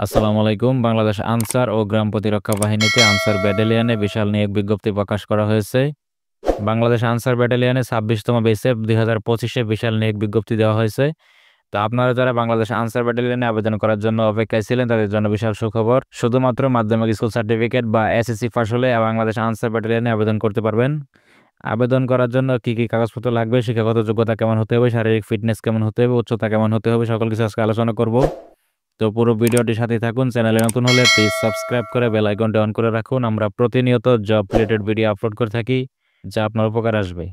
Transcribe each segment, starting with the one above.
আসসালামু আলাইকুম। বাংলাদেশ আনসার ও গ্রাম প্রতিরক্ষা বাহিনীতে আনসার ব্যাটালিয়নে বিশাল নিয়োগ বিজ্ঞপ্তি প্রকাশ করা হয়েছে। বাংলাদেশ আনসার ব্যাটালিয়নে ২৬তম বেসে ২০২৫-এ বিশাল নিয়োগ বিজ্ঞপ্তি দেওয়া হয়েছে। তো আপনারা যারা বাংলাদেশ আনসার ব্যাটালিয়নে আবেদন করার জন্য অপেক্ষায় ছিলেন তাদের জন্য বিশাল সুখবর। শুধুমাত্র মাধ্যমিক স্কুল সার্টিফিকেট বা এসএসসি পাস হলে বাংলাদেশ আনসার ব্যাটালিয়নে আবেদন করতে পারবেন। আবেদন করার জন্য কি কাগজপত্র লাগবে, শিক্ষাগত যোগ্যতা কেমন হতে হবে, শারীরিক ফিটনেস কেমন হতে হবে, উচ্চতা কেমন হতে হবে, সকল কিছু আজকে আলোচনা করব। তো পুরো ভিডিওটির সাথে থাকুন। চ্যানেলে নতুন হলে প্লিজ সাবস্ক্রাইব করে বেল আইকনটি অন করে রাখুন। আমরা প্রতিনিয়ত জব রিলেটেড ভিডিও আপলোড করে থাকি, যা আপনার উপকার আসবে।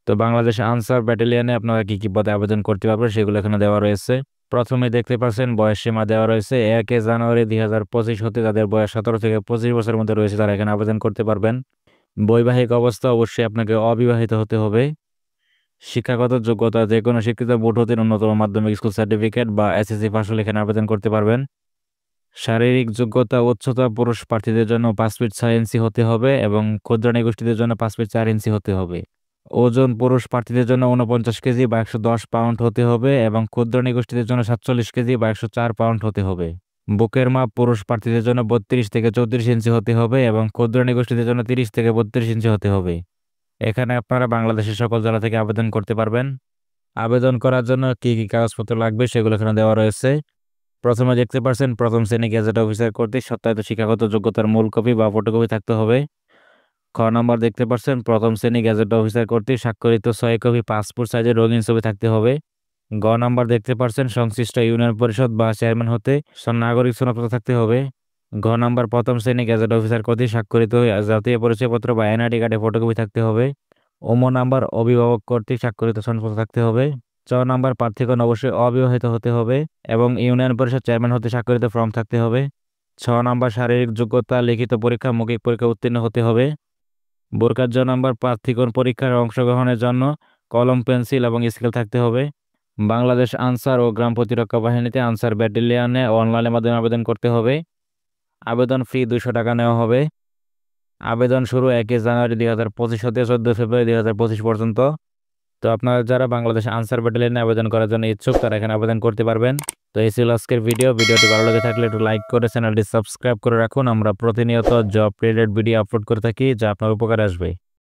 তো বাংলাদেশ আনসার ব্যাটালিয়নে আপনারা কি পদে আবেদন করতে পারবেন সেগুলো এখানে দেওয়া রয়েছে। প্রথমে দেখতে পাচ্ছেন বয়স সীমা দেওয়া রয়েছে 1 জানুয়ারি 2025 হতে যাদের বয়স 17 থেকে 25 বছরের মধ্যে রয়েছে তারা এখানে আবেদন করতে পারবেন। বৈবাহিক অবস্থা অবশ্যই আপনাকে অবিবাহিত হতে হবে। শিক্ষাগত যোগ্যতা যেকোনো শিক্ষিত বোর্ড হতে ন্যূনতম মাধ্যমিক স্কুল সার্টিফিকেট বা এসএসসি পাস হলে এখানে আবেদন করতে পারবেন। শারীরিক যোগ্যতা উচ্চতা পুরুষ প্রার্থীদের জন্য 5 ফিট 6 ইঞ্চি হতে হবে এবং ক্ষুদ্রাণী গোষ্ঠীদের জন্য 5 ফিট 4 ইঞ্চি হতে হবে। ওজন পুরুষ প্রার্থীদের জন্য 49 কেজি বা 110 পাউন্ড হতে হবে এবং ক্ষুদ্রাণী গোষ্ঠীদের জন্য 47 কেজি বা 104 পাউন্ড হতে হবে। বুকের মাপ পুরুষ প্রার্থীদের জন্য 32 থেকে 34 ইঞ্চি হতে হবে এবং ক্ষুদ্রাণী গোষ্ঠীদের জন্য 30 থেকে 32 ইঞ্চি হতে হবে। এখানে আপনারা বাংলাদেশের সকল জেলা থেকে আবেদন করতে পারবেন। আবেদন করার জন্য কি কাগজপত্র লাগবে সেগুলো এখানে দেওয়া রয়েছে। প্রথমে দেখতে পাচ্ছেন প্রথম শ্রেণী গেজেট অফিসার কর্তৃক সত্যায়িত শিক্ষাগত যোগ্যতার মূল কপি বা ফটোকপি থাকতে হবে। খ নম্বর দেখতে পাচ্ছেন প্রথম শ্রেণী গেজেট অফিসার কর্তৃক স্বাক্ষরিত 6 কপি পাসপোর্ট সাইজের রঙিন ছবি থাকতে হবে। গ নম্বর দেখতে পাচ্ছেন সংশ্লিষ্ট ইউনিয়ন পরিষদ বা চেয়ারম্যান হতে নাগরিক সনদপত্র থাকতে হবে। ঘ নম্বর প্রথম শ্রেণী গেজেট অফিসার কর্তৃক স্বাক্ষরিত জাতীয় পরিচয়পত্র বা এনআইডি কার্ডের ফটোকপি থাকতে হবে। নাম্বার অভিভাবক কর্তৃক স্বাক্ষরিত সনদপত্র থাকতে হবে। চ নাম্বার প্রার্থীগণ অবশ্যই অবিবাহিত হতে হবে এবং ইউনিয়ন পরিষদ চেয়ারম্যান হতে স্বাক্ষরিত ফর্ম থাকতে হবে। 6 নাম্বার শারীরিক যোগ্যতা লিখিত পরীক্ষা মৌখিক পরীক্ষা উত্তীর্ণ হতে হবে। বোরকার জ নাম্বার প্রার্থীগণ পরীক্ষার অংশগ্রহণের জন্য কলম পেন্সিল এবং স্কেল থাকতে হবে। বাংলাদেশ আনসার ও গ্রাম প্রতিরক্ষা বাহিনীতে আনসার ব্যাটালিয়নে অনলাইনের মাধ্যমে আবেদন করতে হবে। আবেদন ফি 200 টাকা নেওয়া হবে। আবেদন শুরু 1 জানুয়ারি 2025 হতে 14 ফেব্রুয়ারি 2025 পর্যন্ত। তো আপনারা যারা বাংলাদেশ আনসার ব্যাটালিয়নে আবেদন করার জন্য ইচ্ছুক তারা এখানে আবেদন করতে পারবেন। তো এই ছিল আজকের ভিডিওটি ভালো লেগে থাকলে একটু লাইক করে চ্যানেলটি সাবস্ক্রাইব করে রাখুন। আমরা প্রতিনিয়ত জব রিলেটেড ভিডিও আপলোড করে থাকি, যা আপনার উপকারে আসবে।